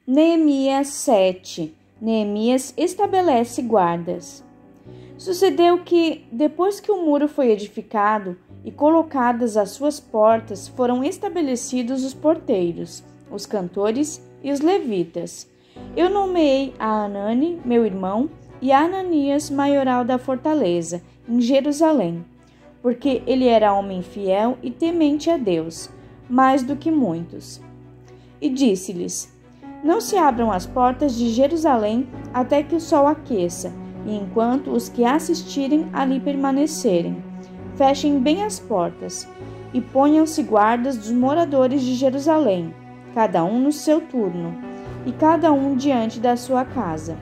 Neemias 7. Neemias estabelece guardas. Sucedeu que, depois que o muro foi edificado e colocadas as suas portas, foram estabelecidos os porteiros, os cantores e os levitas. Eu nomeei a Anani, meu irmão, e a Ananias, maioral da fortaleza, em Jerusalém, porque ele era homem fiel e temente a Deus, mais do que muitos. E disse-lhes: Não se abram as portas de Jerusalém até que o sol aqueça, e enquanto os que assistirem ali permanecerem. Fechem bem as portas, e ponham-se guardas dos moradores de Jerusalém, cada um no seu turno, e cada um diante da sua casa.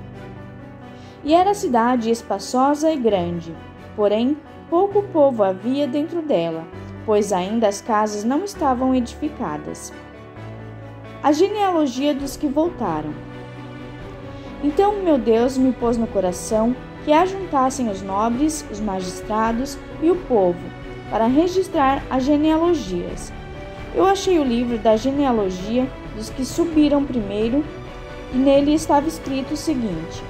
E era a cidade espaçosa e grande, porém pouco povo havia dentro dela, pois ainda as casas não estavam edificadas. A genealogia dos que voltaram. Então meu Deus me pôs no coração que ajuntassem os nobres, os magistrados e o povo, para registrar as genealogias. Eu achei o livro da genealogia dos que subiram primeiro, e nele estava escrito o seguinte: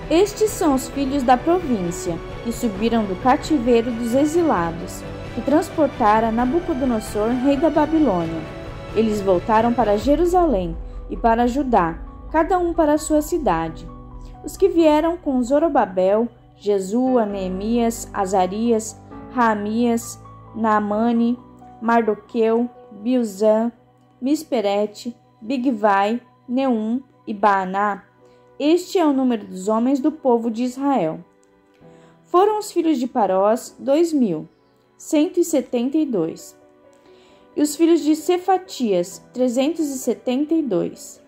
Estes são os filhos da província, que subiram do cativeiro dos exilados, que transportara Nabucodonosor, rei da Babilônia. Eles voltaram para Jerusalém e para Judá, cada um para a sua cidade. Os que vieram com Zorobabel, Jesua, Neemias, Azarias, Raamias, Naamane, Mardoqueu, Bilzã, Misperete, Bigvai, Neum e Baaná. Este é o número dos homens do povo de Israel. Foram os filhos de Parós, 2.172. E os filhos de Cefatias, 372.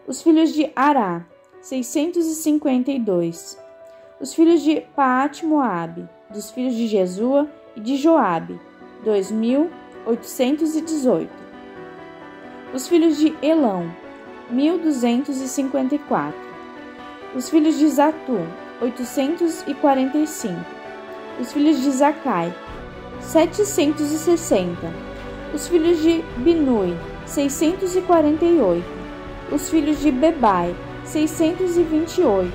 Os filhos de Ará, 652. Os filhos de Paate-Moabe, dos filhos de Jesua e de Joabe, 2.818. Os filhos de Elão, 1.254. Os filhos de Zatu, 845. Os filhos de Zacai, 760. Os filhos de Binui, 648. Os filhos de Bebai, 628.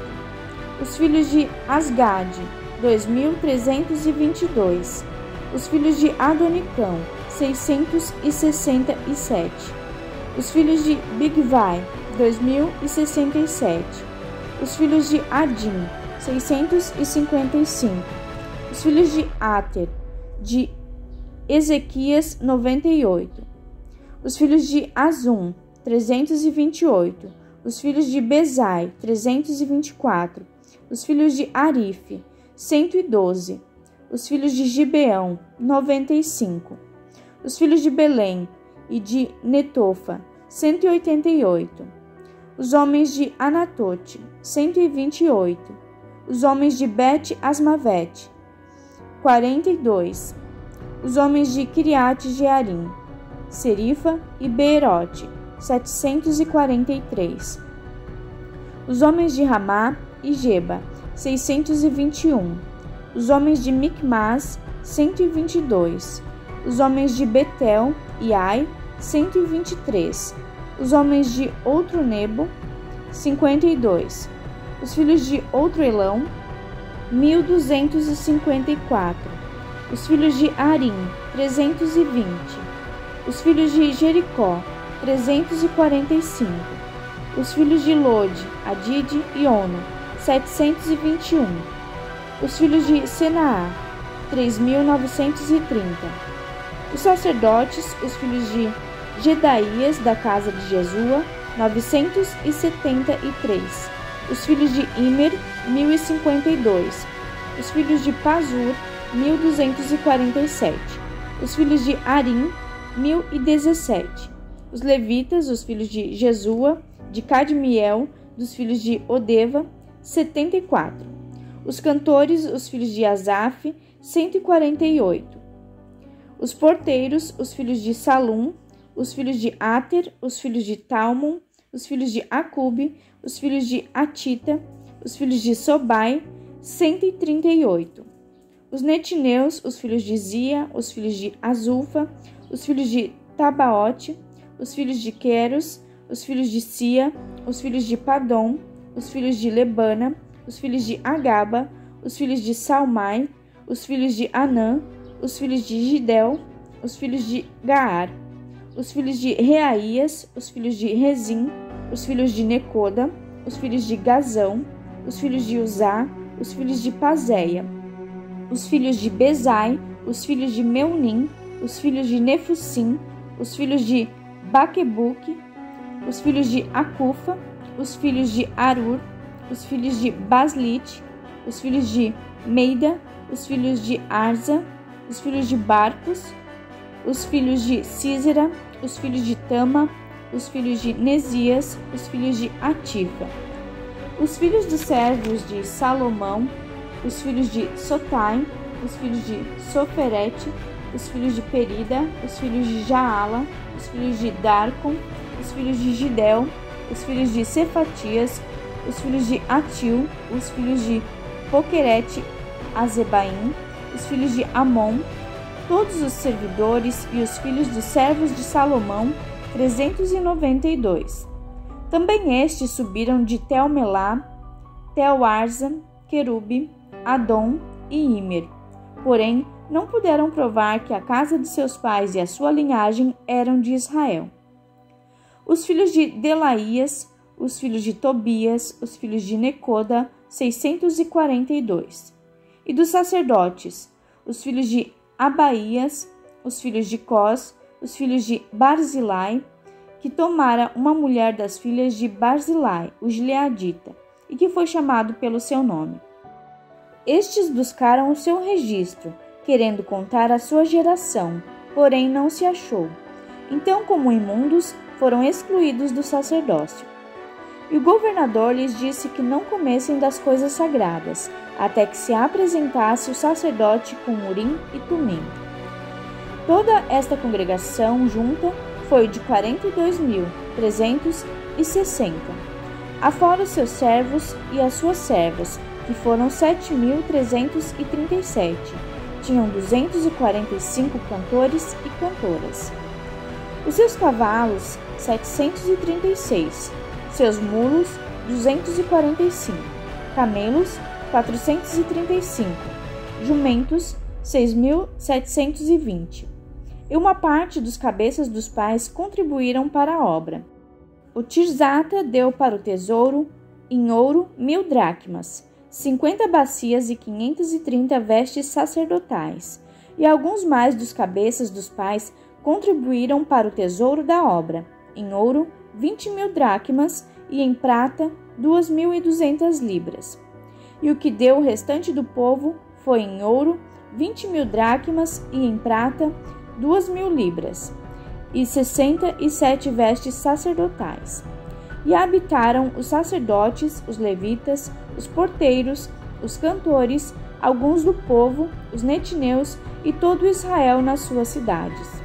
Os filhos de Asgade, 2.322. Os filhos de Adonicão, 667. Os filhos de Bigvai, 2.067. Os filhos de Adim, 655. Os filhos de Ater, de Ezequias, 98. Os filhos de Azum, 328. Os filhos de Bezai, 324. Os filhos de Arife, 112. Os filhos de Gibeão, 95. Os filhos de Belém e de Netofa, 188. Os homens de Anatote, 128. Os homens de Bet-Asmavete, 42. Os homens de Kiriat-Jearim, Serifa e Beerote, 743. Os homens de Ramá e Geba, 621. Os homens de Micmas, 122. Os homens de Betel e Ai, 123. Os homens de Outro Nebo, 52. Os filhos de Outro Elão, 1.254. Os filhos de Arim, 320. Os filhos de Jericó, 345. Os filhos de Lode, Adide e Ono, 721. Os filhos de Senaá, 3.930. Os sacerdotes, os filhos de Gedaías, da casa de Jesua, 973. Os filhos de Imer, 1.052. Os filhos de Pazur, 1.247. Os filhos de Arim, 1.017. Os levitas, os filhos de Jesua, de Cadmiel, dos filhos de Odeva, 74. Os cantores, os filhos de Asaf, 148. Os porteiros, os filhos de Salum, os filhos de Ater, os filhos de Talmon, os filhos de Acube, os filhos de Atita, os filhos de Sobai, 138. Os netineus, os filhos de Zia, os filhos de Azulfa, os filhos de Tabaote, os filhos de Queros, os filhos de Sia, os filhos de Padom, os filhos de Lebana, os filhos de Agaba, os filhos de Salmai, os filhos de Anã, os filhos de Gidel, os filhos de Gaar, os filhos de Reaías, os filhos de Rezim, os filhos de Necoda, os filhos de Gazão, os filhos de Uzá, os filhos de Pazéia, os filhos de Bezai, os filhos de Meunim, os filhos de Nefusim, os filhos de Baquebuque, os filhos de Acufa, os filhos de Arur, os filhos de Baslite, os filhos de Meida, os filhos de Arza, os filhos de Barcos, os filhos de Císera, os filhos de Tama, os filhos de Nesias, os filhos de Atifa, os filhos dos servos de Salomão, os filhos de Sotai, os filhos de Soferete, os filhos de Perida, os filhos de Jaala, os filhos de Darcon, os filhos de Gidel, os filhos de Cefatias, os filhos de Atil, os filhos de Poquerete Azebaim, os filhos de Amon, todos os servidores e os filhos dos servos de Salomão, 392. Também estes subiram de Tel-Melá, Tel-Arza, Querube, Adom e Imer. Porém, não puderam provar que a casa de seus pais e a sua linhagem eram de Israel. Os filhos de Delaías, os filhos de Tobias, os filhos de Necoda, 642. E dos sacerdotes, os filhos de Abaías, os filhos de Cós, os filhos de Barzilai, que tomara uma mulher das filhas de Barzilai, o gileadita, e que foi chamado pelo seu nome. Estes buscaram o seu registro, querendo contar a sua geração, porém não se achou. Então, como imundos, foram excluídos do sacerdócio. E o governador lhes disse que não comessem das coisas sagradas, até que se apresentasse o sacerdote com Urim e Tumim. Toda esta congregação junta foi de 42.360, afora os seus servos e as suas servas, que foram 7.337. Tinham 245 cantores e cantoras. Os seus cavalos, 736. Seus mulos, 245. Camelos, 435. Jumentos, 6.720. E uma parte dos cabeças dos pais contribuíram para a obra. O Tirzata deu para o tesouro, em ouro, 1.000 dracmas, 50 bacias e 530 vestes sacerdotais, e alguns mais dos cabeças dos pais contribuíram para o tesouro da obra, em ouro, 20.000 dracmas e em prata, 2.200 libras. E o que deu o restante do povo foi em ouro, 20.000 dracmas e em prata, 2.000 libras, e 67 vestes sacerdotais. E habitaram os sacerdotes, os levitas, os porteiros, os cantores, alguns do povo, os netineus e todo Israel nas suas cidades.